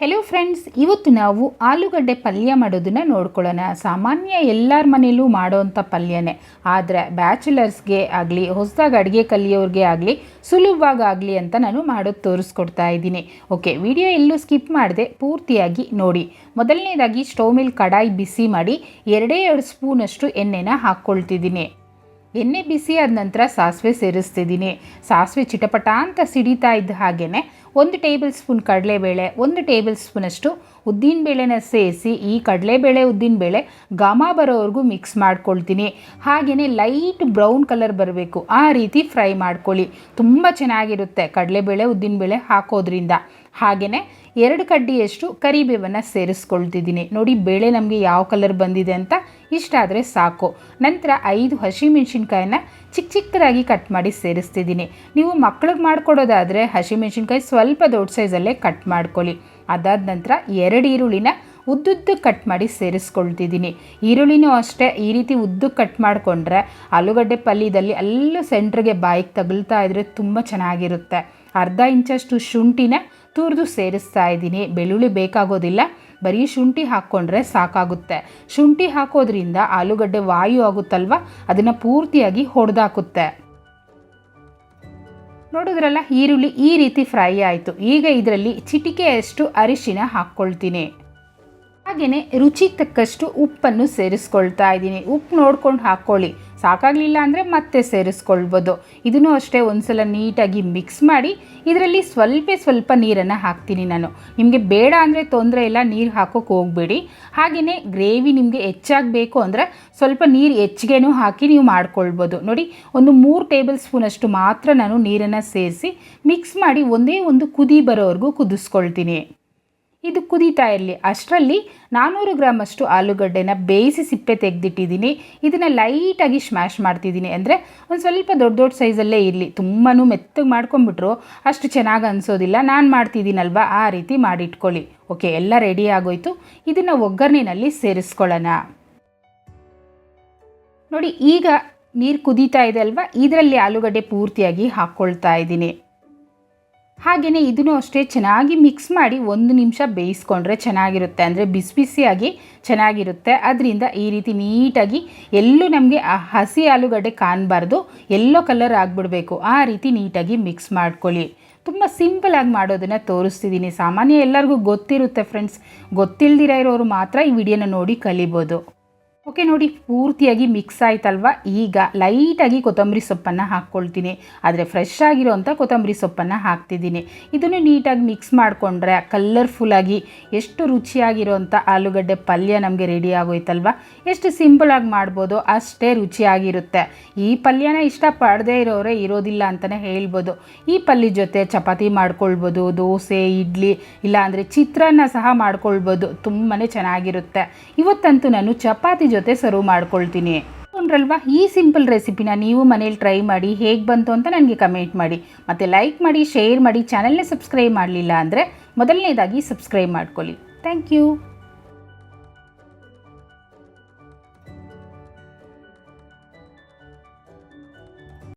Hello friends, ಇವತ್ತು ನಾವು ಆಲೂಗಡ್ಡೆ ಪಲ್ಯ ಮಾಡೋದನ್ನು ನೋಡ್ಕೊಳ್ಳೋಣ. ಸಾಮಾನ್ಯ ಎಲ್ಲರ ಮನೆಯಲ್ಲೂ ಮಾಡೋವಂಥ ಪಲ್ಯನೇ, ಆದರೆ ಬ್ಯಾಚುಲರ್ಸ್ಗೆ ಆಗಲಿ ಹೊಸದಾಗಿ ಅಡುಗೆ ಕಲಿಯೋರಿಗೆ ಆಗಲಿ ಸುಲಭವಾಗಲಿ ಅಂತ ನಾನು ಮಾಡೋದು ತೋರಿಸ್ಕೊಡ್ತಾ ಇದ್ದೀನಿ. ಓಕೆ, ವಿಡಿಯೋ ಎಲ್ಲೂ ಸ್ಕಿಪ್ ಮಾಡದೆ ಪೂರ್ತಿಯಾಗಿ ನೋಡಿ. ಮೊದಲನೇದಾಗಿ ಸ್ಟವ್ ಮೇಲೆ ಕಡಾಯಿ ಬಿಸಿ ಮಾಡಿ 2 ಸ್ಪೂನಷ್ಟು ಎಣ್ಣೆನ ಹಾಕ್ಕೊಳ್ತಿದ್ದೀನಿ. ಎಣ್ಣೆ ಬಿಸಿ ಆದ ನಂತರ ಸಾಸಿವೆ ಸೇರಿಸ್ತಿದ್ದೀನಿ. ಸಾಸಿವೆ ಚಿಟಪಟ ಅಂತ ಸಿಡಿತಾ ಇದ್ದ ಹಾಗೆಯೇ 1 ಟೇಬಲ್ ಸ್ಪೂನ್ ಕಡಲೆಬೇಳೆ, 1 ಟೇಬಲ್ ಸ್ಪೂನಷ್ಟು ಉದ್ದಿನಬೇಳೆನ ಸೇರಿಸಿ ಈ ಕಡಲೆಬೇಳೆ ಉದ್ದಿನಬೇಳೆ ಘಮ ಬರೋವರೆಗೂ ಮಿಕ್ಸ್ ಮಾಡ್ಕೊಳ್ತೀನಿ. ಹಾಗೆಯೇ ಲೈಟ್ ಬ್ರೌನ್ ಕಲರ್ ಬರಬೇಕು, ಆ ರೀತಿ ಫ್ರೈ ಮಾಡ್ಕೊಳ್ಳಿ. ತುಂಬ ಚೆನ್ನಾಗಿರುತ್ತೆ ಕಡಲೆಬೇಳೆ ಉದ್ದಿನಬೇಳೆ ಹಾಕೋದ್ರಿಂದ. ಹಾಗೆಯೇ 2 ಕಡ್ಡಿಯಷ್ಟು ಕರಿಬೇವನ್ನು ಸೇರಿಸ್ಕೊಳ್ತಿದ್ದೀನಿ. ನೋಡಿ, ಬೇಳೆ ನಮಗೆ ಯಾವ ಕಲರ್ ಬಂದಿದೆ ಅಂತ ಇಷ್ಟಾದರೆ ಸಾಕು. ನಂತರ 5 ಹಸಿಮೆಣಸಿನ್ಕಾಯಿನ ಚಿಕ್ಕದಾಗಿ ಕಟ್ ಮಾಡಿ ಸೇರಿಸ್ತಿದ್ದೀನಿ. ನೀವು ಮಕ್ಳಿಗೆ ಮಾಡ್ಕೊಡೋದಾದರೆ ಹಸಿಮೆಣಸಿನ್ಕಾಯಿ ಸ್ವಲ್ಪ ದೊಡ್ಡ ಸೈಜಲ್ಲೇ ಕಟ್ ಮಾಡ್ಕೊಳ್ಳಿ. ಅದಾದ ನಂತರ 2 ಈರುಳ್ಳಿನ ಉದ್ದುದ್ದಕ್ಕೆ ಕಟ್ ಮಾಡಿ ಸೇರಿಸ್ಕೊಳ್ತಿದ್ದೀನಿ. ಈರುಳ್ಳಿನೂ ಅಷ್ಟೇ ಈ ರೀತಿ ಉದ್ದಕ್ಕೆ ಕಟ್ ಮಾಡಿಕೊಂಡ್ರೆ ಆಲೂಗಡ್ಡೆ ಪಲ್ಯದಲ್ಲಿ ಅಲ್ಲೂ ಸೆಂಟ್ರಿಗೆ ಬಾಯಿಗೆ ತಗುಲ್ತಾ ಇದ್ದರೆ ತುಂಬ ಚೆನ್ನಾಗಿರುತ್ತೆ. ಅರ್ಧ ಇಂಚಷ್ಟು ಶುಂಠಿನ ತುರಿದು ಸೇರಿಸ್ತಾ ಇದ್ದೀನಿ. ಬೆಳ್ಳುಳ್ಳಿ ಬೇಕಾಗೋದಿಲ್ಲ, ಬರೀ ಶುಂಠಿ ಹಾಕ್ಕೊಂಡ್ರೆ ಸಾಕಾಗುತ್ತೆ. ಶುಂಠಿ ಹಾಕೋದ್ರಿಂದ ಆಲೂಗಡ್ಡೆ ವಾಯು ಆಗುತ್ತಲ್ವ, ಅದನ್ನು ಪೂರ್ತಿಯಾಗಿ ಹೊಡೆದಾಕುತ್ತೆ. ನೋಡಿದ್ರಲ್ಲ, ಈರುಳ್ಳಿ ಈ ರೀತಿ ಫ್ರೈ ಆಯಿತು. ಈಗ ಇದರಲ್ಲಿ ಚಿಟಿಕೆಯಷ್ಟು ಅರಿಶಿನ ಹಾಕ್ಕೊಳ್ತೀನಿ. ಹಾಗೆಯೇ ರುಚಿಗೆ ತಕ್ಕಷ್ಟು ಉಪ್ಪನ್ನು ಸೇರಿಸ್ಕೊಳ್ತಾ ಇದ್ದೀನಿ. ಉಪ್ಪು ನೋಡ್ಕೊಂಡು ಹಾಕ್ಕೊಳ್ಳಿ, ಸಾಕಾಗಲಿಲ್ಲ ಅಂದರೆ ಮತ್ತೆ ಸೇರಿಸ್ಕೊಳ್ಬೋದು. ಇದನ್ನು ಅಷ್ಟೇ ಒಂದ್ಸಲ ನೀಟಾಗಿ ಮಿಕ್ಸ್ ಮಾಡಿ ಇದರಲ್ಲಿ ಸ್ವಲ್ಪ ನೀರನ್ನು ಹಾಕ್ತೀನಿ ನಾನು. ನಿಮಗೆ ಬೇಡ ಅಂದರೆ ತೊಂದರೆ ಇಲ್ಲ, ನೀರು ಹಾಕೋಕ್ಕೆ ಹೋಗಬೇಡಿ. ಹಾಗೆಯೇ ಗ್ರೇವಿ ನಿಮಗೆ ಹೆಚ್ಚಾಗಬೇಕು ಅಂದರೆ ಸ್ವಲ್ಪ ನೀರು ಹೆಚ್ಚಿಗೆನೂ ಹಾಕಿ ನೀವು ಮಾಡ್ಕೊಳ್ಬೋದು. ನೋಡಿ, 3 ಟೇಬಲ್ ಸ್ಪೂನಷ್ಟು ಮಾತ್ರ ನಾನು ನೀರನ್ನು ಸೇರಿಸಿ ಮಿಕ್ಸ್ ಮಾಡಿ ಒಂದೇ ಒಂದು ಕುದಿ ಬರೋವರೆಗೂ ಕುದಿಸ್ಕೊಳ್ತೀನಿ. ಇದು ಕುದೀತಾ ಇರಲಿ. ಅಷ್ಟರಲ್ಲಿ 400 ಗ್ರಾಮಷ್ಟು ಆಲೂಗಡ್ಡೆನ ಬೇಯಿಸಿ ಸಿಪ್ಪೆ ತೆಗೆದಿಟ್ಟಿದ್ದೀನಿ. ಇದನ್ನು ಲೈಟಾಗಿ ಸ್ಮ್ಯಾಶ್ ಮಾಡ್ತಿದ್ದೀನಿ. ಅಂದರೆ ಒಂದು ಸ್ವಲ್ಪ ದೊಡ್ಡ ಸೈಜಲ್ಲೇ ಇರಲಿ, ತುಂಬಾ ಮೆತ್ತಗೆ ಮಾಡ್ಕೊಂಬಿಟ್ರು ಅಷ್ಟು ಚೆನ್ನಾಗಿ ಅನಿಸೋದಿಲ್ಲ. ನಾನು ಮಾಡ್ತಿದ್ದೀನಲ್ವ, ಆ ರೀತಿ ಮಾಡಿಟ್ಕೊಳ್ಳಿ. ಓಕೆ, ಎಲ್ಲ ರೆಡಿ ಆಗೋಯ್ತು. ಇದನ್ನು ಒಗ್ಗರಣೆಯಲ್ಲಿ ಸೇರಿಸ್ಕೊಳ್ಳೋಣ. ನೋಡಿ, ಈಗ ನೀರು ಕುದೀತಾ ಇದೆ ಅಲ್ವಾ, ಇದರಲ್ಲಿ ಆಲೂಗಡ್ಡೆ ಪೂರ್ತಿಯಾಗಿ ಹಾಕ್ಕೊಳ್ತಾ ಇದ್ದೀನಿ. ಹಾಗೆಯೇ ಇದನ್ನು ಅಷ್ಟೇ ಚೆನ್ನಾಗಿ ಮಿಕ್ಸ್ ಮಾಡಿ 1 ನಿಮಿಷ ಬೇಯಿಸ್ಕೊಂಡ್ರೆ ಚೆನ್ನಾಗಿರುತ್ತೆ. ಅಂದರೆ ಬಿಸಿಯಾಗಿ ಚೆನ್ನಾಗಿರುತ್ತೆ. ಅದರಿಂದ ಈ ರೀತಿ ನೀಟಾಗಿ ಎಲ್ಲೂ ನಮಗೆ ಹಸಿ ಆಲೂಗಡ್ಡೆ ಕಾಣಬಾರ್ದು, ಎಲ್ಲೋ ಕಲರ್ ಆಗಿಬಿಡಬೇಕು, ಆ ರೀತಿ ನೀಟಾಗಿ ಮಿಕ್ಸ್ ಮಾಡ್ಕೊಳ್ಳಿ. ತುಂಬ ಸಿಂಪಲಾಗಿ ಮಾಡೋದನ್ನು ತೋರಿಸ್ತಿದ್ದೀನಿ. ಸಾಮಾನ್ಯ ಎಲ್ಲರಿಗೂ ಗೊತ್ತಿರುತ್ತೆ ಫ್ರೆಂಡ್ಸ್, ಗೊತ್ತಿಲ್ಲದಿರೋ ಇರೋರು ಮಾತ್ರ ಈ ವಿಡಿಯೋನ ನೋಡಿ ಕಲಿಬೋದು. ಓಕೆ, ನೋಡಿ ಪೂರ್ತಿಯಾಗಿ ಮಿಕ್ಸ್ ಆಯ್ತಲ್ವ. ಈಗ ಲೈಟಾಗಿ ಕೊತ್ತಂಬರಿ ಸೊಪ್ಪನ್ನು ಹಾಕ್ಕೊಳ್ತೀನಿ. ಆದರೆ ಫ್ರೆಶ್ ಆಗಿರೋಂಥ ಕೊತ್ತಂಬರಿ ಸೊಪ್ಪನ್ನು ಹಾಕ್ತಿದ್ದೀನಿ. ಇದನ್ನು ನೀಟಾಗಿ ಮಿಕ್ಸ್ ಮಾಡಿಕೊಂಡ್ರೆ ಕಲರ್ಫುಲ್ಲಾಗಿ ಎಷ್ಟು ರುಚಿಯಾಗಿರೋಂಥ ಆಲೂಗಡ್ಡೆ ಪಲ್ಯ ನಮಗೆ ರೆಡಿ ಆಗೋಯ್ತಲ್ವ. ಎಷ್ಟು ಸಿಂಪಲಾಗಿ ಮಾಡ್ಬೋದು, ಅಷ್ಟೇ ರುಚಿಯಾಗಿರುತ್ತೆ. ಈ ಪಲ್ಯನ ಇಷ್ಟಪಡದೇ ಇರೋರೇ ಇರೋದಿಲ್ಲ ಅಂತಲೇ ಹೇಳ್ಬೋದು. ಈ ಪಲ್ಯ ಜೊತೆ ಚಪಾತಿ ಮಾಡ್ಕೊಳ್ಬೋದು, ದೋಸೆ, ಇಡ್ಲಿ, ಇಲ್ಲಾಂದರೆ ಚಿತ್ರಾನ್ನ ಸಹ ಮಾಡ್ಕೊಳ್ಬೋದು. ತುಂಬಾ ಚೆನ್ನಾಗಿರುತ್ತೆ. ಇವತ್ತಂತೂ ನಾನು ಚಪಾತಿ ಜೊತೆ ಸರ್ವ್ ಮಾಡ್ಕೊಳ್ತೀನಿ. ಕೊಂಡ್ರಲ್ವಾ, ಈ ಸಿಂಪಲ್ ರೆಸಿಪಿನ ನೀವು ಮನೇಲಿ ಟ್ರೈ ಮಾಡಿ ಹೇಗೆ ಬಂತು ಅಂತ ನನಗೆ ಕಮೆಂಟ್ ಮಾಡಿ. ಮತ್ತು ಲೈಕ್ ಮಾಡಿ, ಶೇರ್ ಮಾಡಿ. ಚಾನಲ್ನ ಸಬ್ಸ್ಕ್ರೈಬ್ ಮಾಡಲಿಲ್ಲ ಅಂದರೆ ಮೊದಲನೇದಾಗಿ ಸಬ್ಸ್ಕ್ರೈಬ್ ಮಾಡ್ಕೊಳ್ಳಿ. Thank you.